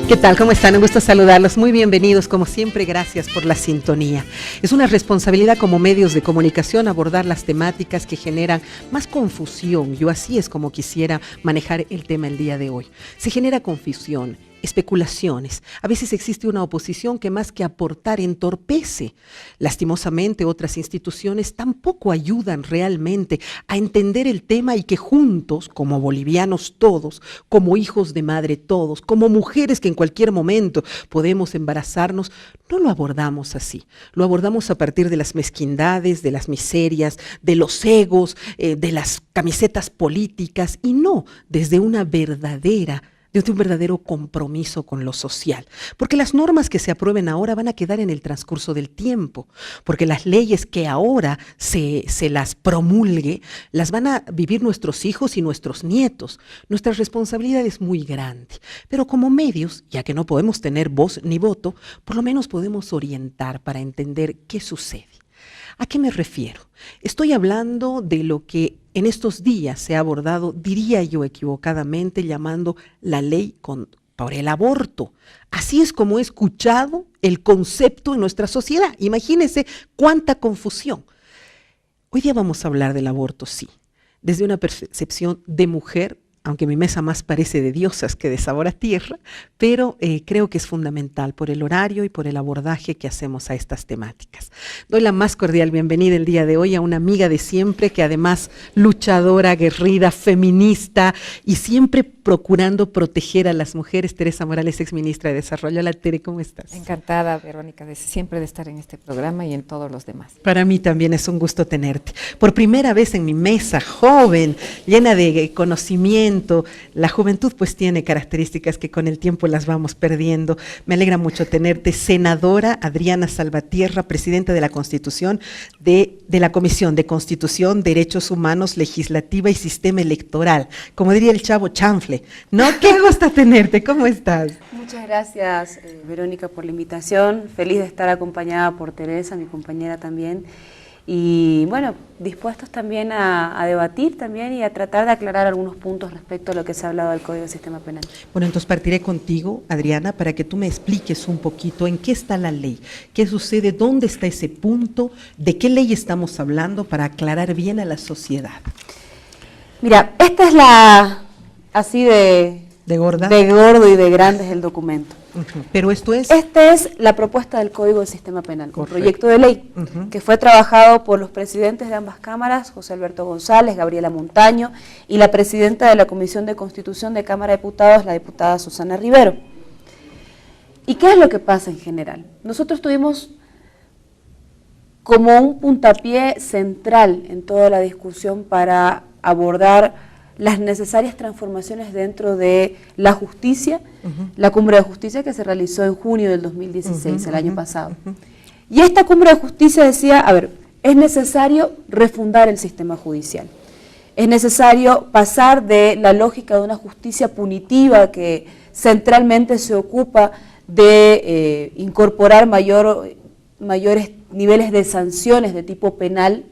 ¿Qué tal? ¿Cómo están? Un gusto saludarlos. Muy bienvenidos, como siempre, gracias por la sintonía. Es una responsabilidad como medios de comunicación abordar las temáticas que generan más confusión. Yo así es como quisiera manejar el tema el día de hoy. Se genera confusión, especulaciones. A veces existe una oposición que más que aportar entorpece. Lastimosamente, otras instituciones tampoco ayudan realmente a entender el tema y que juntos, como bolivianos todos, como hijos de madre todos, como mujeres que en cualquier momento podemos embarazarnos, no lo abordamos así. Lo abordamos a partir de las mezquindades, de las miserias, de los egos, de las camisetas políticas y no desde un verdadero compromiso con lo social. Porque las normas que se aprueben ahora van a quedar en el transcurso del tiempo, porque las leyes que ahora se las promulgue, las van a vivir nuestros hijos y nuestros nietos. Nuestra responsabilidad es muy grande, pero como medios, ya que no podemos tener voz ni voto, por lo menos podemos orientar para entender qué sucede. ¿A qué me refiero? Estoy hablando de lo que en estos días se ha abordado, diría yo equivocadamente, llamando la ley por el aborto. Así es como he escuchado el concepto en nuestra sociedad. Imagínense cuánta confusión. Hoy día vamos a hablar del aborto, sí, desde una percepción de mujer, aunque mi mesa más parece de diosas que de sabor a tierra, pero creo que es fundamental por el horario y por el abordaje que hacemos a estas temáticas. Doy la más cordial bienvenida el día de hoy a una amiga de siempre, que además luchadora, aguerrida, feminista y siempre procurando proteger a las mujeres, Teresa Morales, exministra de Desarrollo. Hola, Tere, ¿cómo estás? Encantada, Verónica, siempre de estar en este programa y en todos los demás. Para mí también es un gusto tenerte. Por primera vez en mi mesa, joven, llena de conocimiento. La juventud pues tiene características que con el tiempo las vamos perdiendo. Me alegra mucho tenerte, senadora Adriana Salvatierra, presidenta de la Constitución, de la Comisión de Constitución, Derechos Humanos, Legislativa y Sistema Electoral. Como diría el chavo, chanfle. ¿No? Qué gusto tenerte, ¿cómo estás? Muchas gracias, Verónica, por la invitación. Feliz de estar acompañada por Teresa, mi compañera también. Y bueno, dispuestos también a debatir también y a tratar de aclarar algunos puntos respecto a lo que se ha hablado del Código de Sistema Penal. Bueno, entonces partiré contigo, Adriana, para que tú me expliques un poquito en qué está la ley, qué sucede, dónde está ese punto, de qué ley estamos hablando para aclarar bien a la sociedad. Mira, esta es la así de gorda, de gordo y de grande es el documento. Pero esto es... Esta es la propuesta del Código de Sistema Penal, un proyecto de ley Uh-huh. que fue trabajado por los presidentes de ambas cámaras, José Alberto González, Gabriela Montaño, y la presidenta de la Comisión de Constitución de Cámara de Diputados, la diputada Susana Rivero. ¿Y qué es lo que pasa en general? Nosotros tuvimos como un puntapié central en toda la discusión para abordar las necesarias transformaciones dentro de la justicia, la Cumbre de Justicia que se realizó en junio del 2016, el año pasado. Y esta Cumbre de Justicia decía, a ver, es necesario refundar el sistema judicial, es necesario pasar de la lógica de una justicia punitiva que centralmente se ocupa de incorporar mayores niveles de sanciones de tipo penal,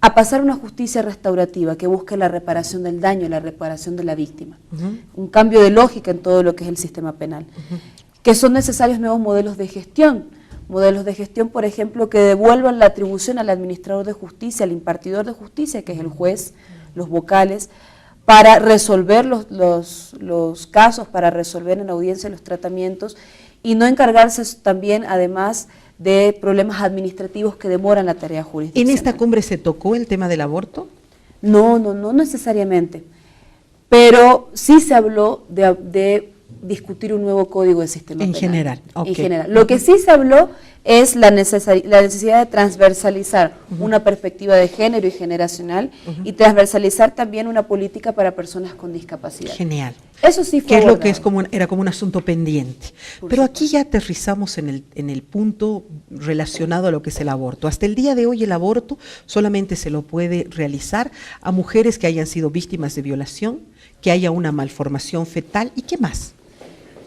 a pasar a una justicia restaurativa que busque la reparación del daño, la reparación de la víctima. Un cambio de lógica en todo lo que es el sistema penal. Que son necesarios nuevos modelos de gestión, por ejemplo, que devuelvan la atribución al administrador de justicia, al impartidor de justicia, que es el juez, los vocales, para resolver los casos, para resolver en audiencia los tratamientos y no encargarse también, además, de problemas administrativos que demoran la tarea jurisdiccional. ¿En esta cumbre se tocó el tema del aborto? No necesariamente, pero sí se habló de discutir un nuevo código de sistema penal. General, okay. En general. Lo que sí se habló es la necesidad de transversalizar una perspectiva de género y generacional y transversalizar también una política para personas con discapacidad. Genial. Eso sí fue que es abordado. lo que era como un asunto pendiente. Pero aquí ya aterrizamos en el punto relacionado a lo que es el aborto. Hasta el día de hoy el aborto solamente se lo puede realizar a mujeres que hayan sido víctimas de violación, que haya una malformación fetal y ¿qué más?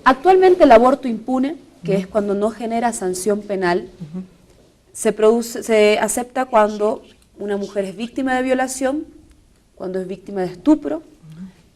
Actualmente el aborto impune, que es cuando no genera sanción penal, se acepta cuando una mujer es víctima de violación, cuando es víctima de estupro,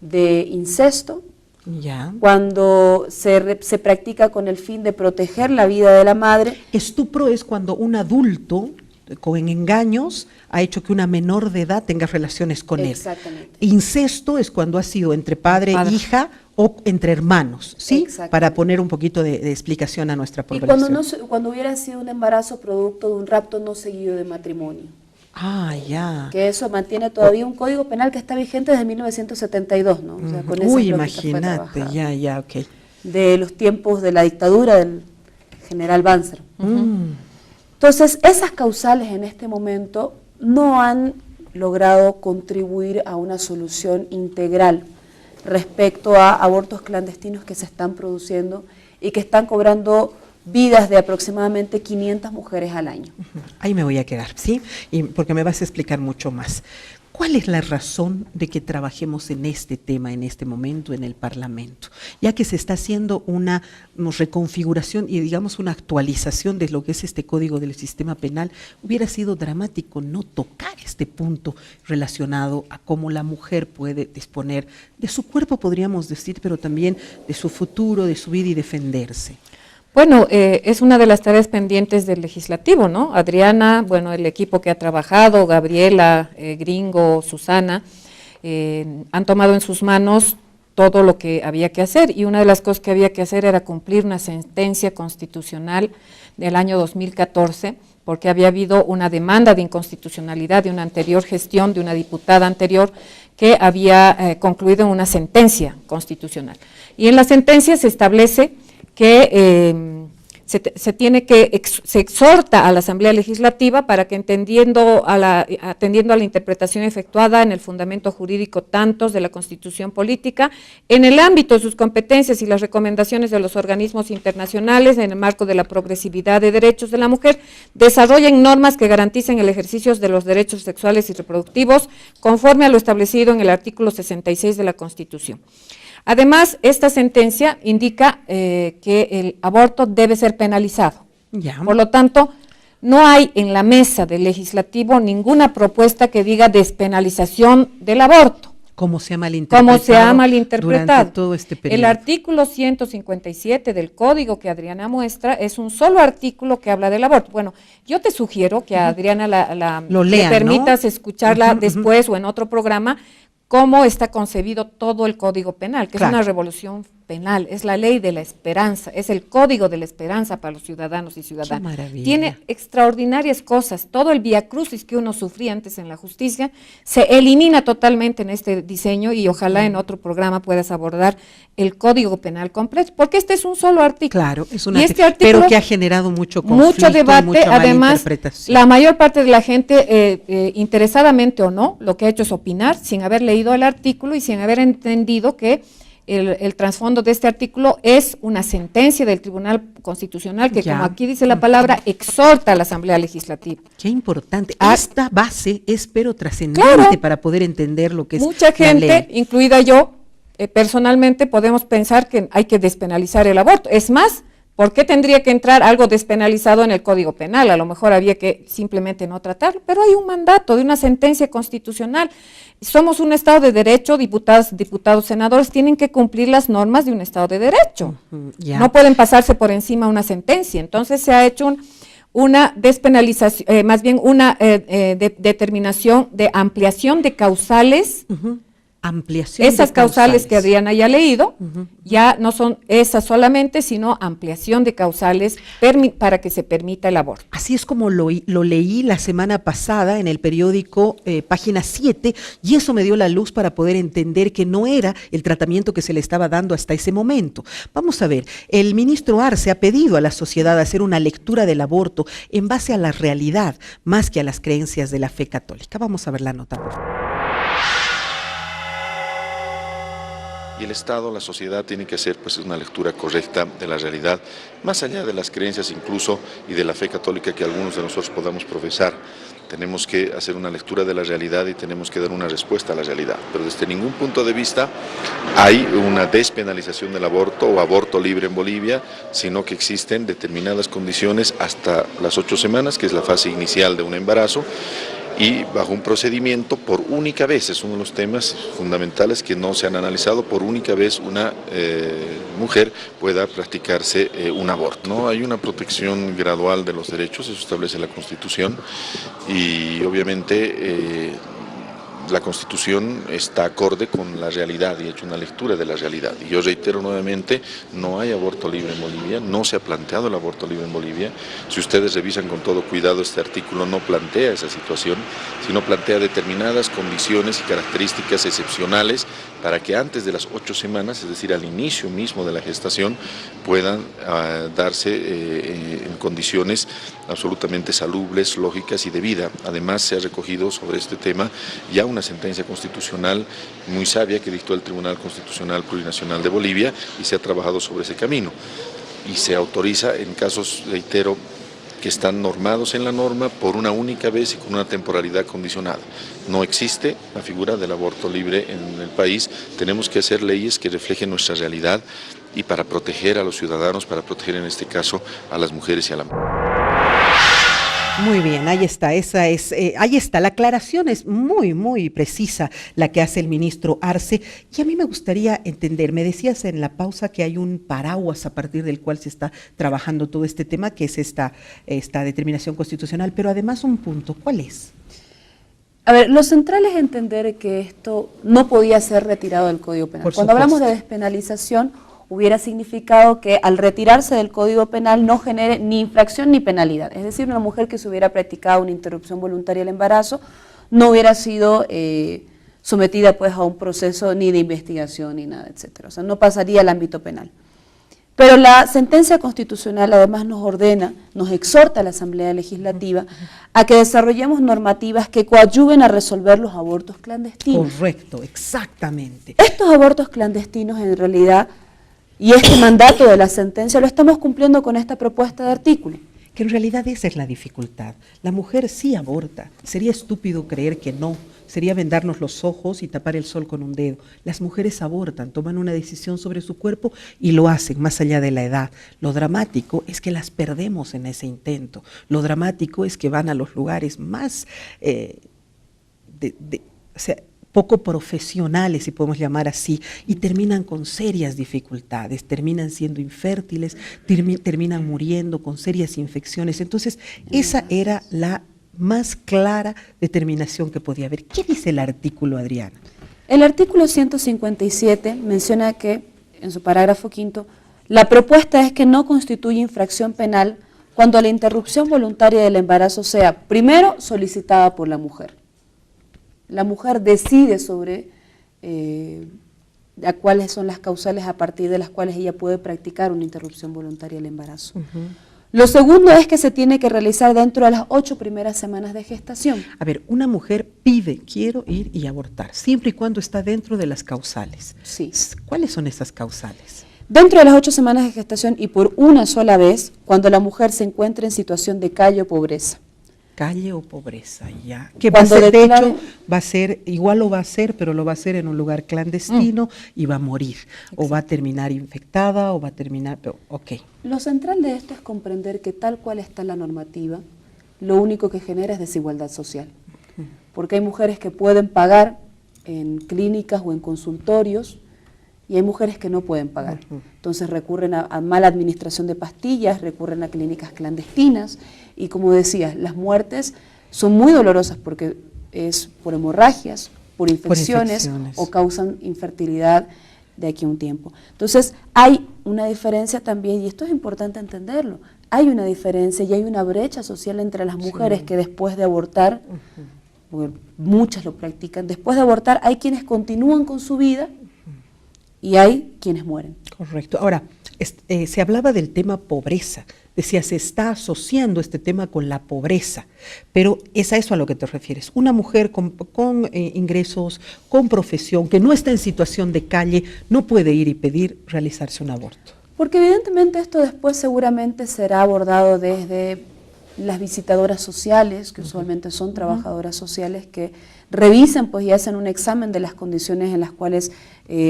de incesto Ya. Cuando se practica con el fin de proteger la vida de la madre. Estupro es cuando un adulto con engaños ha hecho que una menor de edad tenga relaciones con él. Exactamente. Incesto es cuando ha sido entre padre e hija o entre hermanos, ¿sí? Para poner un poquito de explicación a nuestra población. Y cuando hubiera sido un embarazo producto de un rapto no seguido de matrimonio. Ah, ya. Que eso mantiene todavía un código penal que está vigente desde 1972, ¿no? O sea, con esas Uy, lógicas fue imagínate, trabajado. ya, ok. De los tiempos de la dictadura del general Banzer. Entonces, esas causales en este momento no han logrado contribuir a una solución integral respecto a abortos clandestinos que se están produciendo y que están cobrando vidas de aproximadamente 500 mujeres al año. Ahí me voy a quedar, ¿sí? Y porque me vas a explicar mucho más. ¿Cuál es la razón de que trabajemos en este tema en este momento en el Parlamento? Ya que se está haciendo una reconfiguración y digamos una actualización de lo que es este código del sistema penal, hubiera sido dramático no tocar este punto relacionado a cómo la mujer puede disponer de su cuerpo, podríamos decir, pero también de su futuro, de su vida y defenderse. Bueno, es una de las tareas pendientes del legislativo, ¿no? Adriana, bueno, el equipo que ha trabajado, Gabriela, Gringo, Susana, han tomado en sus manos todo lo que había que hacer, y una de las cosas que había que hacer era cumplir una sentencia constitucional del año 2014, porque había habido una demanda de inconstitucionalidad de una anterior gestión, de una diputada anterior, que había concluido en una sentencia constitucional. Y en la sentencia se establece que se exhorta a la Asamblea Legislativa para que atendiendo a la interpretación efectuada en el fundamento jurídico tantos de la Constitución Política, en el ámbito de sus competencias y las recomendaciones de los organismos internacionales en el marco de la progresividad de derechos de la mujer, desarrollen normas que garanticen el ejercicio de los derechos sexuales y reproductivos conforme a lo establecido en el artículo 66 de la Constitución. Además, esta sentencia indica que el aborto debe ser penalizado. Ya. Por lo tanto, no hay en la mesa del legislativo ninguna propuesta que diga despenalización del aborto. Como se ha malinterpretado durante todo este periodo. El artículo 157 del código que Adriana muestra es un solo artículo que habla del aborto. Bueno, yo te sugiero que a Adriana le permitas, ¿no?, escucharla después o en otro programa, cómo está concebido todo el Código Penal, que es una revolución penal, es la ley de la esperanza, es el código de la esperanza para los ciudadanos y ciudadanas. Qué maravilla. Tiene extraordinarias cosas, todo el viacrucis que uno sufría antes en la justicia se elimina totalmente en este diseño, y ojalá en otro programa puedas abordar el Código Penal completo, porque este es un solo artículo. Claro, es pero que ha generado mucho conflicto, mucho debate, mucha además malinterpretación. La mayor parte de la gente, interesadamente o no, lo que ha hecho es opinar sin haber leído el artículo y sin haber entendido que el trasfondo de este artículo es una sentencia del Tribunal Constitucional que, como aquí dice la palabra, exhorta a la Asamblea Legislativa. Qué importante. Esta base es pero trascendente para poder entender lo que es mucha gente, incluida yo, personalmente podemos pensar que hay que despenalizar el aborto. Es más, ¿por qué tendría que entrar algo despenalizado en el Código Penal? A lo mejor había que simplemente no tratarlo, pero hay un mandato de una sentencia constitucional. Somos un Estado de Derecho, diputados, senadores tienen que cumplir las normas de un Estado de Derecho. No pueden pasarse por encima una sentencia. Entonces se ha hecho una despenalización, más bien una determinación de ampliación de causales. Esas causales que Adriana ya ha leído, ya no son esas solamente, sino ampliación de causales para que se permita el aborto. Así es como lo leí la semana pasada en el periódico Página 7, y eso me dio la luz para poder entender que no era el tratamiento que se le estaba dando hasta ese momento. Vamos a ver, el ministro Arce ha pedido a la sociedad hacer una lectura del aborto en base a la realidad, más que a las creencias de la fe católica. Vamos a ver la nota, por favor. Y el Estado, la sociedad, tiene que hacer pues una lectura correcta de la realidad, más allá de las creencias incluso y de la fe católica que algunos de nosotros podamos profesar. Tenemos que hacer una lectura de la realidad y tenemos que dar una respuesta a la realidad. Pero desde ningún punto de vista hay una despenalización del aborto o aborto libre en Bolivia, sino que existen determinadas condiciones hasta las 8 semanas, que es la fase inicial de un embarazo, y bajo un procedimiento por única vez, es uno de los temas fundamentales que no se han analizado, por única vez una mujer pueda practicarse un aborto, ¿no? Hay una protección gradual de los derechos, eso establece la Constitución, y obviamente la Constitución está acorde con la realidad y ha hecho una lectura de la realidad. Y yo reitero nuevamente, no hay aborto libre en Bolivia, no se ha planteado el aborto libre en Bolivia. Si ustedes revisan con todo cuidado este artículo, no plantea esa situación, sino plantea determinadas condiciones y características excepcionales para que antes de las 8 semanas, es decir, al inicio mismo de la gestación, puedan darse en condiciones absolutamente salubles, lógicas y de vida. Además, se ha recogido sobre este tema ya una sentencia constitucional muy sabia que dictó el Tribunal Constitucional Plurinacional de Bolivia y se ha trabajado sobre ese camino. Y se autoriza en casos, reitero, que están normados en la norma por una única vez y con una temporalidad condicionada. No existe la figura del aborto libre en el país, tenemos que hacer leyes que reflejen nuestra realidad y para proteger a los ciudadanos, para proteger en este caso a las mujeres y a la mujer. Muy bien, ahí está, ahí está, la aclaración es muy precisa la que hace el ministro Arce, y a mí me gustaría entender, me decías en la pausa que hay un paraguas a partir del cual se está trabajando todo este tema, que es esta determinación constitucional, pero además un punto, ¿cuál es? A ver, lo central es entender que esto no podía ser retirado del Código Penal. Cuando hablamos de despenalización, hubiera significado que al retirarse del Código Penal no genere ni infracción ni penalidad. Es decir, una mujer que se hubiera practicado una interrupción voluntaria del embarazo no hubiera sido sometida pues a un proceso ni de investigación ni nada, etcétera. O sea, no pasaría al ámbito penal. Pero la sentencia constitucional además nos ordena, nos exhorta a la Asamblea Legislativa a que desarrollemos normativas que coadyuven a resolver los abortos clandestinos. Correcto, exactamente. Estos abortos clandestinos en realidad, y este mandato de la sentencia lo estamos cumpliendo con esta propuesta de artículo. Que en realidad esa es la dificultad. La mujer sí aborta. Sería estúpido creer que no. Sería vendarnos los ojos y tapar el sol con un dedo. Las mujeres abortan, toman una decisión sobre su cuerpo y lo hacen más allá de la edad. Lo dramático es que las perdemos en ese intento. Lo dramático es que van a los lugares más poco profesionales, si podemos llamar así, y terminan con serias dificultades, terminan siendo infértiles, terminan muriendo con serias infecciones. Entonces, esa era la más clara determinación que podía haber. ¿Qué dice el artículo, Adriana? El artículo 157 menciona que, en su parágrafo quinto, la propuesta es que no constituye infracción penal cuando la interrupción voluntaria del embarazo sea, primero, solicitada por la mujer. La mujer decide sobre cuáles son las causales a partir de las cuales ella puede practicar una interrupción voluntaria del embarazo. Lo segundo es que se tiene que realizar dentro de las 8 primeras semanas de gestación. A ver, una mujer pide, quiero ir y abortar, siempre y cuando está dentro de las causales. Sí. ¿Cuáles son esas causales? Dentro de las 8 semanas de gestación y por una sola vez, cuando la mujer se encuentra en situación de calle o pobreza. Calle o pobreza, ya. Que va a ser, de hecho, va a ser, igual lo va a hacer, pero lo va a hacer en un lugar clandestino y va a morir. Exacto. O va a terminar infectada, o va a terminar, pero, ok. Lo central de esto es comprender que tal cual está la normativa, lo único que genera es desigualdad social. Porque hay mujeres que pueden pagar en clínicas o en consultorios, y hay mujeres que no pueden pagar. Entonces recurren a mala administración de pastillas, recurren a clínicas clandestinas, y como decía, las muertes son muy dolorosas porque es por hemorragias, por infecciones o causan infertilidad de aquí a un tiempo. Entonces hay una diferencia también, y esto es importante entenderlo, hay una diferencia y hay una brecha social entre las mujeres que después de abortar, porque muchas lo practican, después de abortar hay quienes continúan con su vida, y hay quienes mueren. Correcto. Ahora, se hablaba del tema pobreza. Decía, se está asociando este tema con la pobreza, pero es a eso a lo que te refieres. Una mujer con ingresos, con profesión, que no está en situación de calle, no puede ir y pedir realizarse un aborto. Porque evidentemente esto después seguramente será abordado desde las visitadoras sociales, que usualmente son trabajadoras sociales, que revisen pues, y hacen un examen de las condiciones en las cuales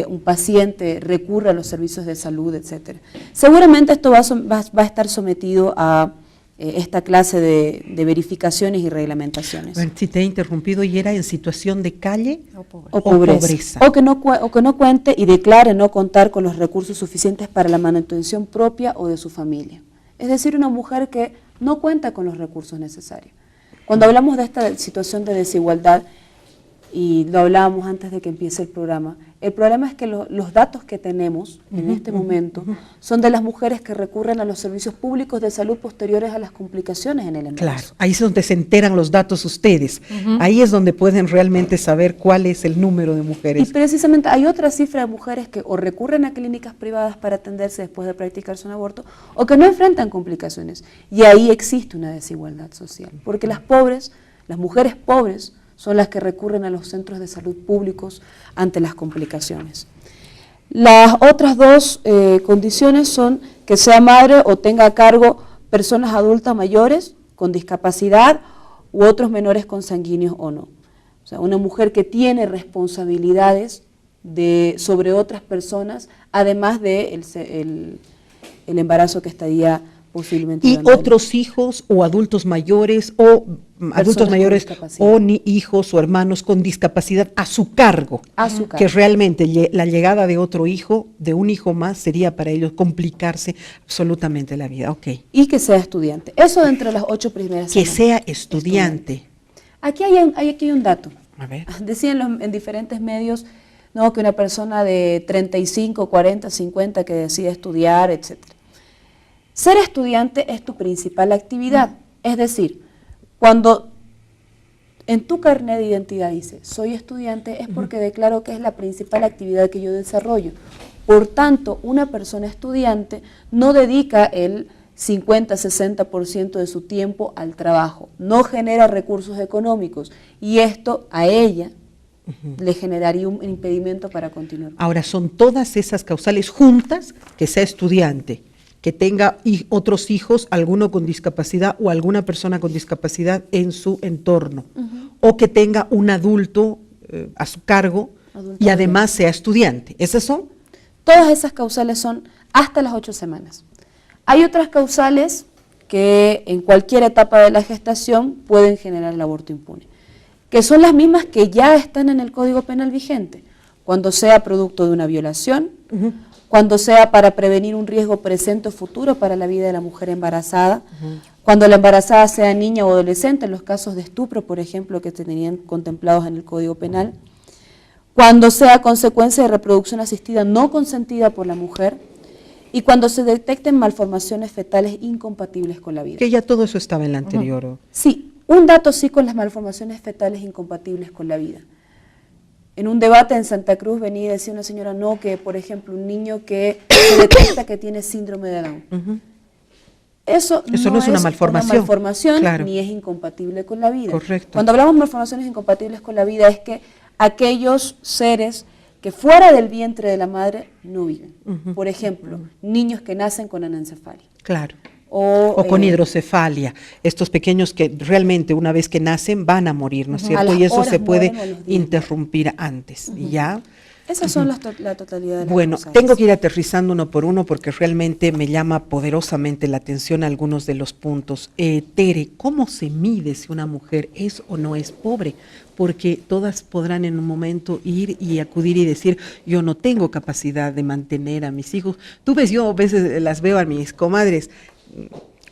un paciente recurre a los servicios de salud, etc. Seguramente esto va a estar sometido a esta clase de verificaciones y reglamentaciones. Bueno, si te he interrumpido, ¿y era en situación de calle O pobreza. O que no cuente y declare no contar con los recursos suficientes para la manutención propia o de su familia. Es decir, una mujer que no cuenta con los recursos necesarios. Cuando hablamos de esta situación de desigualdad, y lo hablábamos antes de que empiece el problema es que los datos que tenemos en este momento son de las mujeres que recurren a los servicios públicos de salud posteriores a las complicaciones en el embarazo. Claro, ahí es donde se enteran los datos ustedes, ahí es donde pueden realmente saber cuál es el número de mujeres. Y precisamente hay otra cifra de mujeres que o recurren a clínicas privadas para atenderse después de practicarse un aborto, o que no enfrentan complicaciones, y ahí existe una desigualdad social, porque las mujeres pobres, son las que recurren a los centros de salud públicos ante las complicaciones. Las otras dos condiciones son que sea madre o tenga a cargo personas adultas mayores con discapacidad u otros menores consanguíneos o no. O sea, una mujer que tiene responsabilidades sobre otras personas, además de el embarazo que estaría posiblemente Y dando otros hijos o adultos mayores o hijos o hermanos con discapacidad a su cargo. Que realmente la llegada de otro hijo, de un hijo más, sería para ellos complicarse absolutamente la vida. Okay. Y que sea estudiante. Eso de entre las 8 primeras que semanas. sea estudiante. Aquí hay un dato. A ver. Decían en diferentes medios, no, que una persona de 35, 40, 50 que decide estudiar, etcétera. Ser estudiante es tu principal actividad, es decir, cuando en tu carnet de identidad dice soy estudiante, es porque declaro que es la principal actividad que yo desarrollo. Por tanto, una persona estudiante no dedica el 50-60% de su tiempo al trabajo, no genera recursos económicos, y esto a ella le generaría un impedimento para continuar. Ahora, son todas esas causales juntas, que sea estudiante, que tenga otros hijos, alguno con discapacidad o alguna persona con discapacidad en su entorno, o que tenga un adulto a su cargo y además sea estudiante. ¿Esas son? Todas esas causales son hasta las 8 semanas. Hay otras causales que en cualquier etapa de la gestación pueden generar el aborto impune, que son las mismas que ya están en el Código Penal vigente, cuando sea producto de una violación, cuando sea para prevenir un riesgo presente o futuro para la vida de la mujer embarazada, cuando la embarazada sea niña o adolescente, en los casos de estupro, por ejemplo, que tenían contemplados en el Código Penal, cuando sea consecuencia de reproducción asistida no consentida por la mujer, y cuando se detecten malformaciones fetales incompatibles con la vida. Que ya todo eso estaba en la anterior. Sí, un dato sí con las malformaciones fetales incompatibles con la vida. En un debate en Santa Cruz venía y decía una señora, no, que por ejemplo un niño que se detecta que tiene síndrome de Down. Eso no es una malformación claro, ni es incompatible con la vida. Correcto. Cuando hablamos de malformaciones incompatibles con la vida es que aquellos seres que fuera del vientre de la madre no viven. Por ejemplo, niños que nacen con anencefalia. Claro. O con hidrocefalia, estos pequeños que realmente una vez que nacen van a morir, ¿no es cierto? Y eso se puede interrumpir antes, ¿ya? Esas son la totalidad de las Bueno, cosas. tengo que ir aterrizando uno por uno porque realmente me llama poderosamente la atención algunos de los puntos. Tere, ¿cómo se mide si una mujer es o no es pobre? Porque todas podrán en un momento ir y acudir y decir, yo no tengo capacidad de mantener a mis hijos. Tú ves, yo a veces las veo a mis comadres,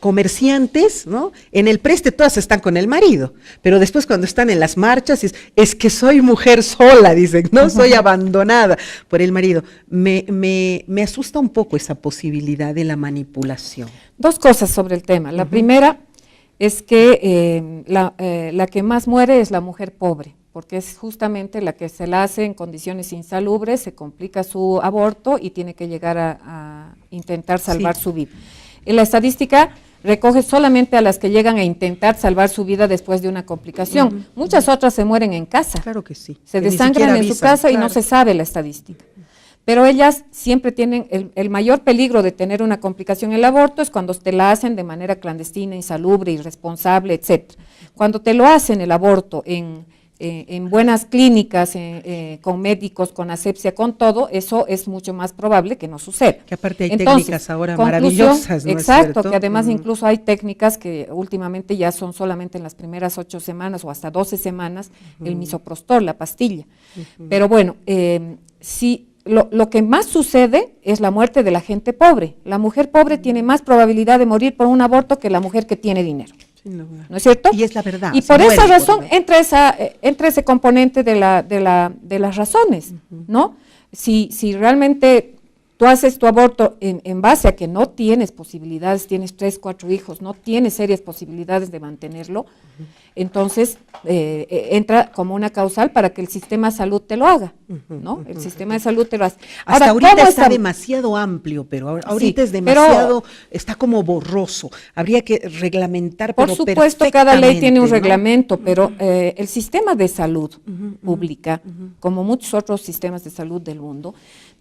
comerciantes, ¿no? En el preste todas están con el marido, pero después cuando están en las marchas es que soy mujer sola, dicen, no soy abandonada por el marido. Me asusta un poco esa posibilidad de la manipulación. Dos cosas sobre el tema. La primera es que la que más muere es la mujer pobre, porque es justamente la que se la hace en condiciones insalubres, se complica su aborto y tiene que llegar a intentar salvar su vida. En la estadística recoge solamente a las que llegan a intentar salvar su vida después de una complicación. Muchas otras se mueren en casa. Claro que sí. Se desangran en su casa y no se sabe la estadística. Pero ellas siempre tienen el mayor peligro de tener una complicación en el aborto es cuando te la hacen de manera clandestina, insalubre, irresponsable, etc. Cuando te lo hacen el aborto en buenas clínicas, con médicos, con asepsia, con todo, eso es mucho más probable que no suceda. Que aparte hay técnicas ahora maravillosas, ¿no exacto, es cierto? Que además incluso hay técnicas que últimamente ya son solamente en las primeras 8 semanas o hasta 12 semanas, el misoprostol, la pastilla. Pero bueno, sí. Lo que más sucede es la muerte de la gente pobre. La mujer pobre tiene más probabilidad de morir por un aborto que la mujer que tiene dinero. ¿No es cierto? Y es la verdad. Y por esa razón entra ese componente de las razones, ¿no? Si realmente tú haces tu aborto en base a que no tienes posibilidades, tienes 3, 4 hijos, no tienes serias posibilidades de mantenerlo, entonces entra como una causal para que el sistema de salud te lo haga, ¿no? El sistema de salud te lo hace. Hasta ahorita está demasiado amplio, pero ahorita es demasiado, está como borroso. Habría que reglamentar, por supuesto, cada ley tiene un reglamento, pero el sistema de salud pública, como muchos otros sistemas de salud del mundo,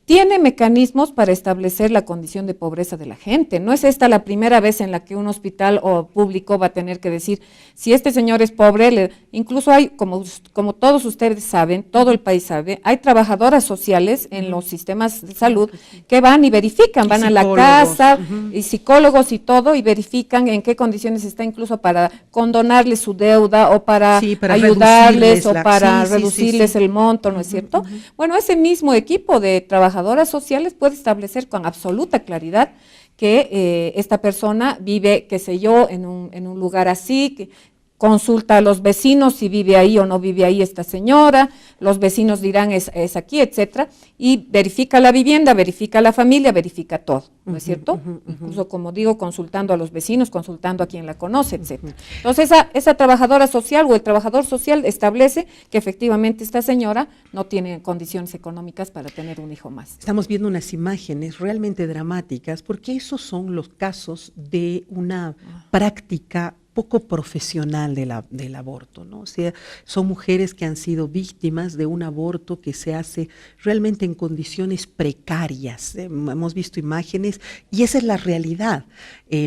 tiene mecanismos para establecer la condición de pobreza de la gente. No es esta la primera vez en la que un hospital o público va a tener que decir, si este señor es pobre, incluso hay, como todos ustedes saben, todo el país sabe, hay trabajadoras sociales en los sistemas de salud que van y verifican, van a la casa, y psicólogos y todo, y verifican en qué condiciones está, incluso para condonarles su deuda o para ayudarles o para reducirles el monto, ¿no es cierto? Bueno, ese mismo equipo de trabajadoras sociales puede establecer con absoluta claridad que esta persona vive, qué sé yo, en un lugar así, que consulta a los vecinos si vive ahí o no vive ahí esta señora, los vecinos dirán es aquí, etcétera, y verifica la vivienda, verifica la familia, verifica todo, ¿no es cierto? Incluso, como digo, consultando a los vecinos, consultando a quien la conoce, etcétera. Entonces, esa trabajadora social o el trabajador social establece que efectivamente esta señora no tiene condiciones económicas para tener un hijo más. Estamos viendo unas imágenes realmente dramáticas, porque esos son los casos de una práctica poco profesional del aborto, ¿no? O sea, son mujeres que han sido víctimas de un aborto que se hace realmente en condiciones precarias. Hemos visto imágenes y esa es la realidad.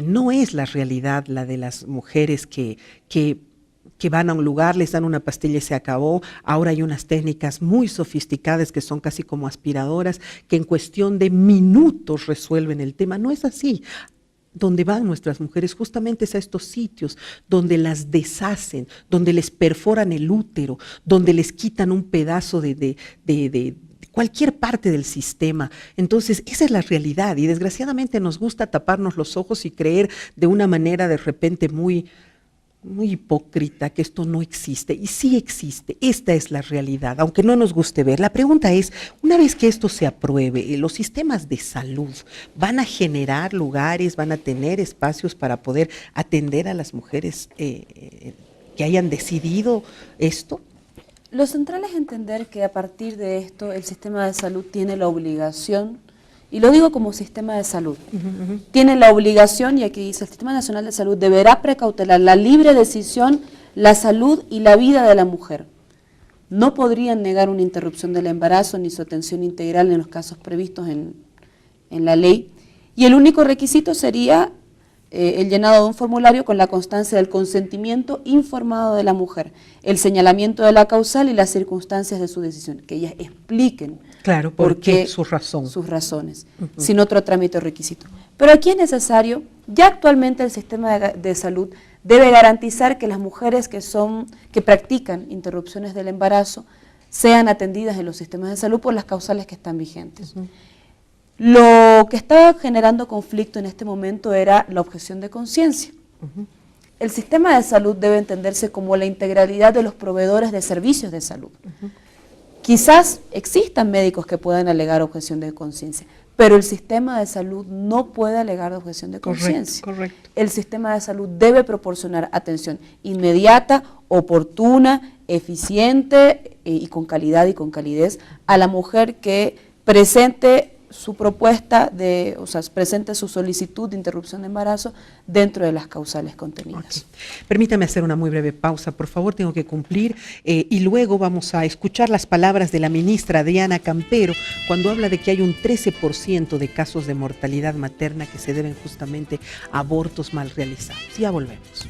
No es la realidad la de las mujeres que van a un lugar, les dan una pastilla y se acabó. Ahora hay unas técnicas muy sofisticadas que son casi como aspiradoras, que en cuestión de minutos resuelven el tema. No es así. Donde van nuestras mujeres justamente es a estos sitios donde las deshacen, donde les perforan el útero, donde les quitan un pedazo de cualquier parte del sistema. Entonces, esa es la realidad y desgraciadamente nos gusta taparnos los ojos y creer de una manera de repente muy hipócrita que esto no existe, y sí existe, esta es la realidad, aunque no nos guste ver. La pregunta es, una vez que esto se apruebe, los sistemas de salud van a generar lugares, van a tener espacios para poder atender a las mujeres que hayan decidido esto. Lo central es entender que a partir de esto el sistema de salud tiene la obligación, y lo digo como sistema de salud, tiene la obligación, y aquí dice, el Sistema Nacional de Salud deberá precautelar la libre decisión, la salud y la vida de la mujer. No podrían negar una interrupción del embarazo ni su atención integral en los casos previstos en la ley, y el único requisito sería el llenado de un formulario con la constancia del consentimiento informado de la mujer, el señalamiento de la causal y las circunstancias de su decisión, que ellas expliquen. Claro, ¿por qué? Sus razones, sin otro trámite o requisito. Pero aquí es necesario, ya actualmente el sistema de salud debe garantizar que las mujeres que practican interrupciones del embarazo sean atendidas en los sistemas de salud por las causales que están vigentes. Lo que estaba generando conflicto en este momento era la objeción de conciencia. El sistema de salud debe entenderse como la integralidad de los proveedores de servicios de salud. Quizás existan médicos que puedan alegar objeción de conciencia, pero el sistema de salud no puede alegar objeción de conciencia. Correcto. El sistema de salud debe proporcionar atención inmediata, oportuna, eficiente y con calidad y con calidez a la mujer que presente su propuesta presente su solicitud de interrupción de embarazo dentro de las causales contenidas. Okay. Permítame hacer una muy breve pausa, por favor, tengo que cumplir, y luego vamos a escuchar las palabras de la ministra Adriana Campero cuando habla de que hay un 13% de casos de mortalidad materna que se deben justamente a abortos mal realizados. Ya volvemos.